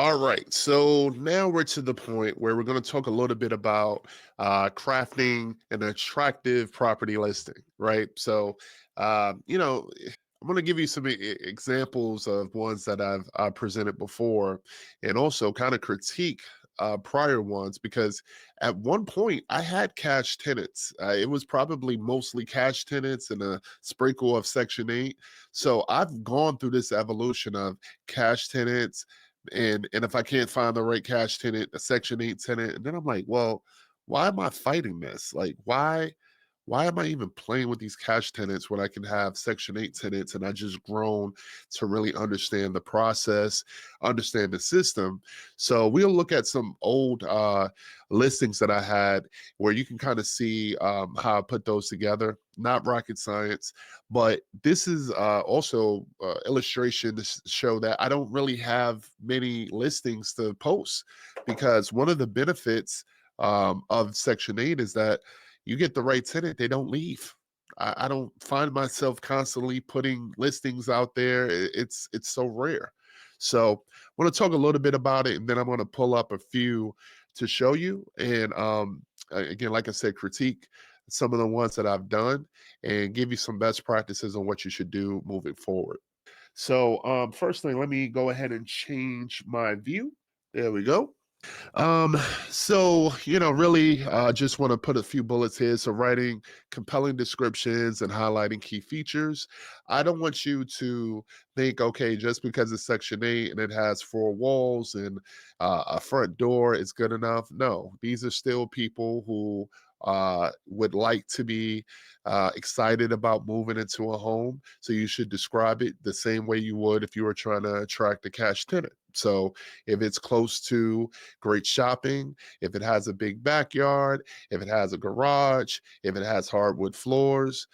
All right, so now we're to the point where we're going to talk a little bit about crafting an attractive property listing, right? So, I'm going to give you some examples of ones that I've presented before, and also kind of critique prior ones because at one point I had cash tenants. It was probably mostly cash tenants and a sprinkle of Section 8. So I've gone through this evolution of cash tenants and if I can't find the right cash tenant, a Section 8 tenant, and then I'm like, well, why am I fighting this? Like, why am I even playing with these cash tenants when I can have Section 8 tenants? And I just grown to really understand the process, understand the system. So we'll look at some old listings that I had where you can kind of see how I put those together. Not rocket science, but this is also illustration to show that I don't really have many listings to post because one of the benefits of Section 8 is that you get the right tenant, they don't leave. I don't find myself constantly putting listings out there. It's so rare. So I want to talk a little bit about it, and then I'm going to pull up a few to show you. And again, like I said, critique some of the ones that I've done and give you some best practices on what you should do moving forward. So first thing, let me go ahead and change my view. There we go. Um, really just want to put a few bullets here. So writing compelling descriptions and highlighting key features. I don't want you to think, okay, just because it's Section 8 and it has four walls and a front door is good enough. No, these are still people who would like to be excited about moving into a home. So you should describe it the same way you would if you were trying to attract a cash tenant. So if it's close to great shopping, if it has a big backyard, if it has a garage, if it has hardwood floors,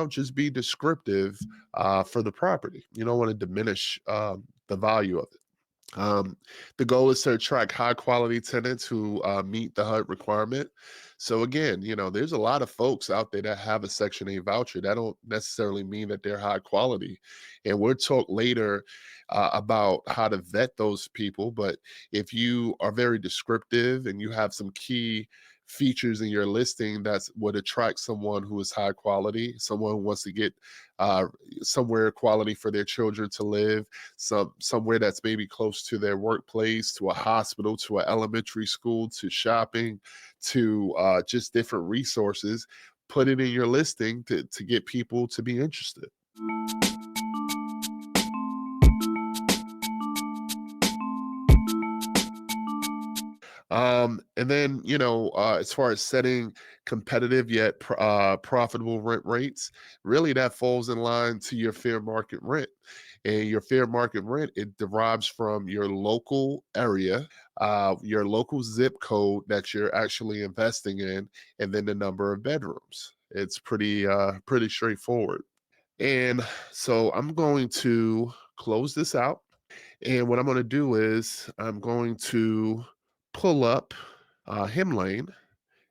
just be descriptive for the property. You don't want to diminish the value of it. Um, the goal is to attract high quality tenants who meet the HUD requirement. So again, there's a lot of folks out there that have a Section 8 voucher. That don't necessarily mean that they're high quality. And we'll talk later about how to vet those people. But if you are very descriptive and you have some key features in your listing that would attract someone who is high quality, someone who wants to get uh, somewhere quality for their children to live, somewhere that's maybe close to their workplace, to a hospital, to an elementary school, to shopping, to just different resources, put it in your listing to get people to be interested. And then, as far as setting competitive yet profitable rent rates, really that falls in line to your fair market rent. And your fair market rent, it derives from your local area, your local zip code that you're actually investing in, and then the number of bedrooms. It's pretty straightforward. And so I'm going to close this out. And what I'm going to do is I'm going to pull up Hemlane.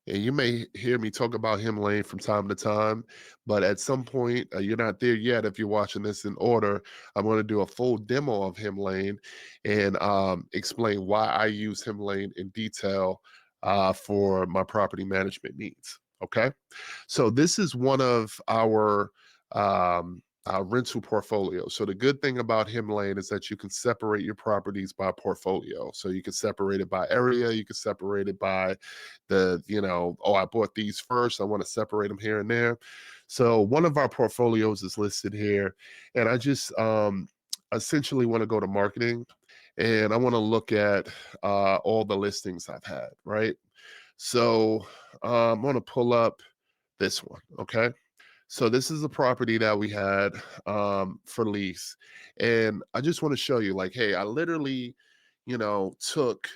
And you may hear me talk about Hemlane from time to time, but at some point, you're not there yet if you're watching this in order. I'm going to do a full demo of Hemlane and explain why I use Hemlane in detail for my property management needs. Okay. So this is one of our rental portfolio. So the good thing about Hemlane is that you can separate your properties by portfolio. So you can separate it by area, you can separate it by oh, I bought these first, I want to separate them here and there. So one of our portfolios is listed here, and I just essentially want to go to marketing and I want to look at all the listings I've had, right? So I'm going to pull up this one, okay? So this is a property that we had for lease. And I just want to show you like, hey, I literally, took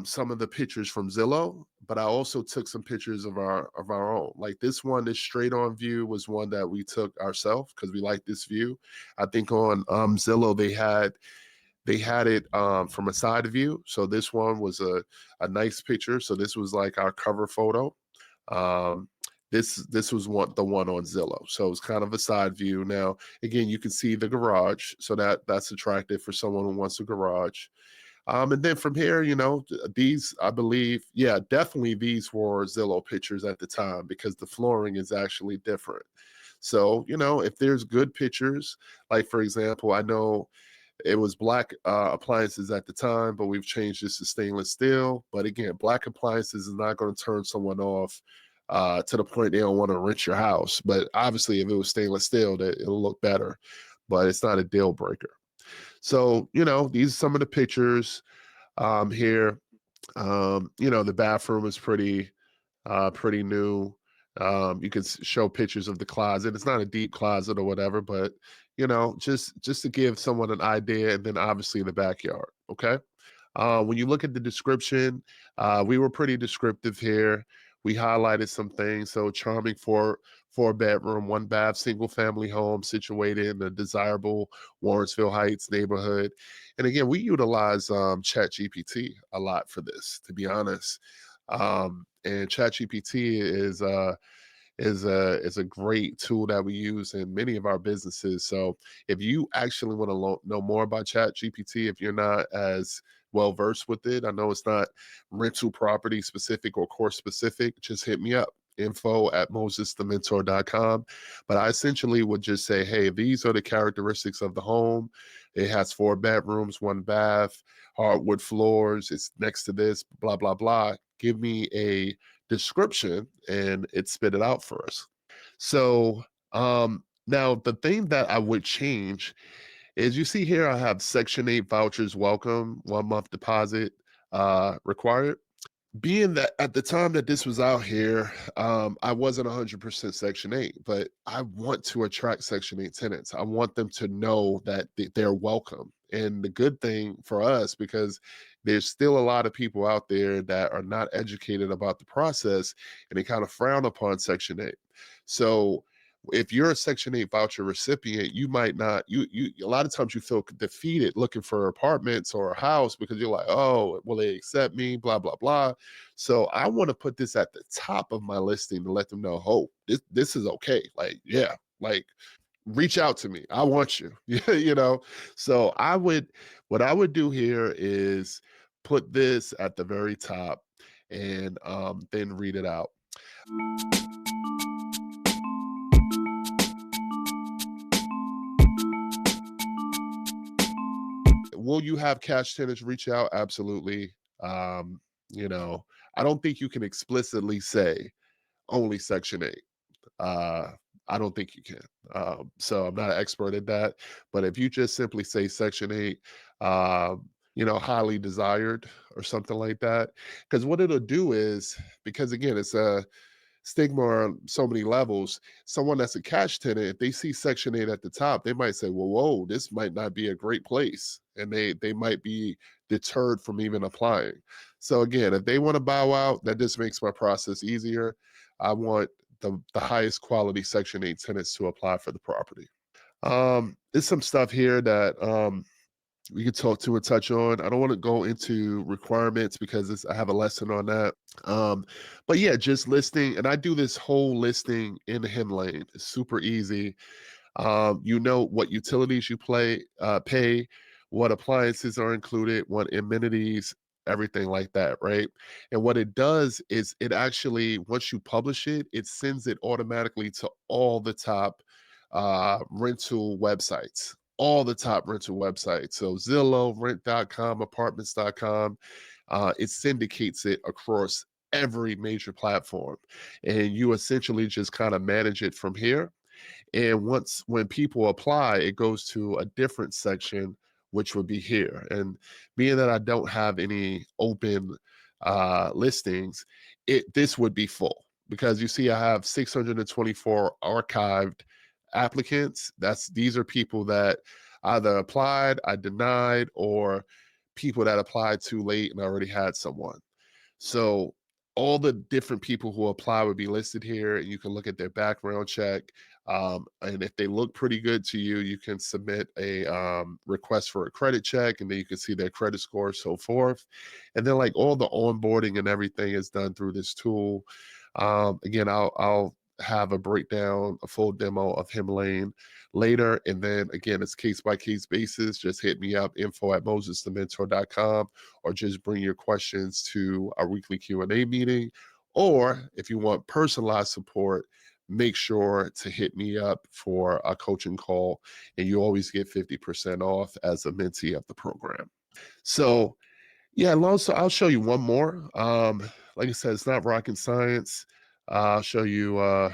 some of the pictures from Zillow, but I also took some pictures of our own. Like this one, this straight on view was one that we took ourselves because we like this view. I think on Zillow they had it from a side view. So this one was a nice picture. So this was like our cover photo. Um, this was the one on Zillow. So it's kind of a side view. Now, again, you can see the garage. So that's attractive for someone who wants a garage. And then from here, these, I believe, yeah, definitely these were Zillow pictures at the time because the flooring is actually different. So, if there's good pictures, like for example, I know it was black appliances at the time, but we've changed this to stainless steel. But again, black appliances is not going to turn someone off to the point they don't want to rent your house. But obviously, if it was stainless steel, that it'll look better. But it's not a deal breaker. So, these are some of the pictures here. The bathroom is pretty new. You can show pictures of the closet. It's not a deep closet or whatever, but just to give someone an idea, and then obviously the backyard. Okay. When you look at the description, we were pretty descriptive here. We highlighted some things. So charming four bedroom, one bath, single family home situated in a desirable Warrensville Heights neighborhood. And again, we utilize Chat GPT a lot for this, to be honest. And Chat GPT is a great tool that we use in many of our businesses. So if you actually want to know more about Chat GPT, if you're not as well versed with it, I know it's not rental property specific or course specific, just hit me up, info@mosesthementor.com. But I essentially would just say, hey, these are the characteristics of the home. It has 4 bedrooms, 1 bath, hardwood floors, it's next to this, blah blah blah. Give me a description, and it spit it out for us. So now the thing that I would change is, you see here I have Section 8 vouchers welcome, 1 month deposit required. Being that at the time that this was out here, I wasn't 100% Section 8, but I want to attract Section 8 tenants. I want them to know that they're welcome. And the good thing for us, because there's still a lot of people out there that are not educated about the process, and they kind of frown upon Section 8. So if you're a Section 8 voucher recipient, you might not, you a lot of times you feel defeated looking for apartments or a house because you're like, oh, will they accept me? Blah, blah, blah. So I want to put this at the top of my listing to let them know, oh, this is okay. Like, yeah, like reach out to me. I want you. So what I would do here is put this at the very top, and then read it out. Will you have cash tenants reach out? Absolutely. Um, you know, I don't think you can explicitly say only Section 8. Uh, I don't think you can. So I'm not an expert at that. But if you just simply say Section 8, highly desired or something like that, because what it'll do is, because again, it's a stigma on so many levels. Someone that's a cash tenant, if they see Section 8 at the top, they might say, well, whoa, this might not be a great place. And they might be deterred from even applying. So again, if they want to bow out, that just makes my process easier. I want the highest quality Section 8 tenants to apply for the property. There's some stuff here that we could talk to and touch on. I don't want to go into requirements because I have a lesson on that. Um, but yeah, just listing, and I do this whole listing in Hemlane. It's super easy. You know what utilities you pay, what appliances are included, what amenities, everything like that, right? And what it does is, it actually, once you publish it, it sends it automatically to all the top rental websites. All the top rental websites. So Zillow, rent.com, apartments.com, it syndicates it across every major platform. And you essentially just kind of manage it from here. And when people apply, it goes to a different section, which would be here. And being that I don't have any open listings, this would be full, because you see I have 624 archived applicants. These are people that either applied, I denied, or people that applied too late and already had someone. So all the different people who apply would be listed here, and you can look at their background check. And if they look pretty good to you, you can submit a request for a credit check, and then you can see their credit score, so forth. And then like all the onboarding and everything is done through this tool. Again, I'll have a breakdown, a full demo of Hemlane later. And then again, it's case by case basis. Just hit me up, info@mosesthementor.com, or just bring your questions to our weekly Q&A meeting. Or if you want personalized support, make sure to hit me up for a coaching call, and you always get 50% off as a mentee of the program. So yeah, and also I'll show you one more. Like I said, it's not rocket science. I'll show you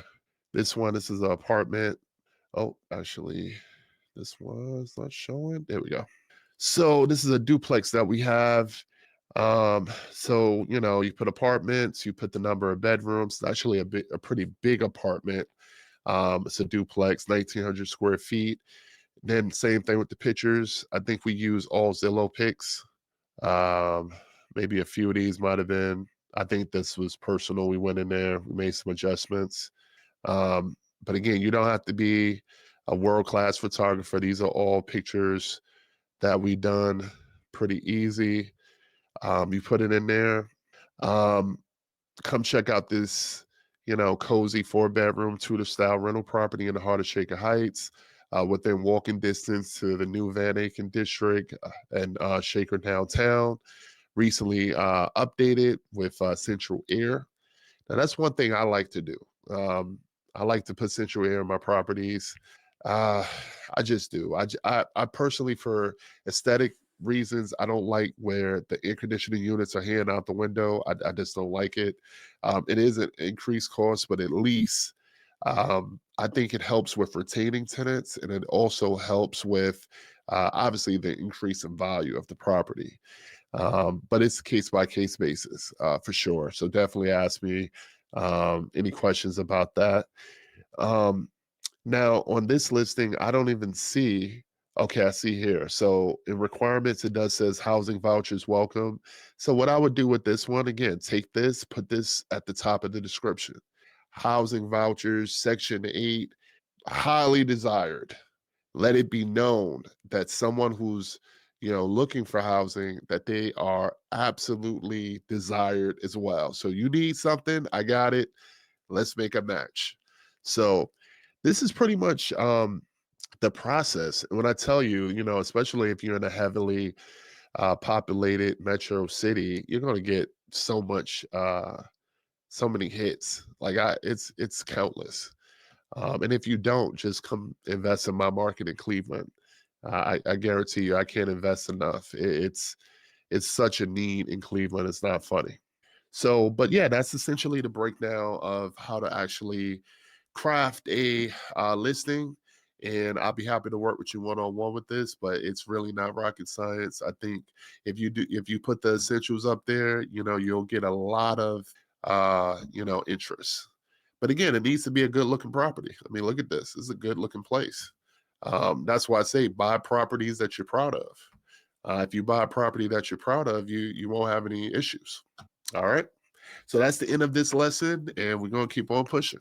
this one. This is an apartment. Oh, actually, this one's not showing. There we go. So this is a duplex that we have. So you put apartments, you put the number of bedrooms. It's actually a pretty big apartment. It's a duplex, 1,900 square feet. Then same thing with the pictures. I think we use all Zillow pics. Um, Maybe a few of these might have been. I think this was personal. We went in there, we made some adjustments. But again, you don't have to be a world-class photographer. These are all pictures that we done pretty easy. You put it in there. Um, Come check out this, cozy 4-bedroom Tudor style rental property in the heart of Shaker Heights, within walking distance to the new Van Aken district and Shaker downtown. Recently updated with central air. Now that's one thing I like to do. I like to put central air in my properties. Uh, I just do. I personally, for aesthetic reasons, I don't like where the air conditioning units are hanging out the window. I just don't like it. It is an increased cost, but at least I think it helps with retaining tenants, and it also helps with obviously the increase in value of the property. But it's case by case basis for sure. So definitely ask me any questions about that. Um, Now on this listing, I don't even see. Okay, I see here. So in requirements, it does says housing vouchers welcome. So what I would do with this one, again, take this, put this at the top of the description. Housing vouchers, section 8, highly desired. Let it be known that someone who's looking for housing, that they are absolutely desired as well. So you need something, I got it, let's make a match. So this is pretty much the process. When I tell you, especially if you're in a heavily populated metro city, you're going to get so many hits. Like it's countless. And if you don't, just come invest in my market in Cleveland. I guarantee you, I can't invest enough. It's such a need in Cleveland. It's not funny. So, but yeah, that's essentially the breakdown of how to actually craft a listing. And I'll be happy to work with you one on one with this, but it's really not rocket science. I think if you put the essentials up there, you'll get a lot of interest. But again, it needs to be a good looking property. I mean, look at this. This is a good looking place. That's why I say buy properties that you're proud of. If you buy a property that you're proud of, you won't have any issues. All right. So that's the end of this lesson, and we're going to keep on pushing.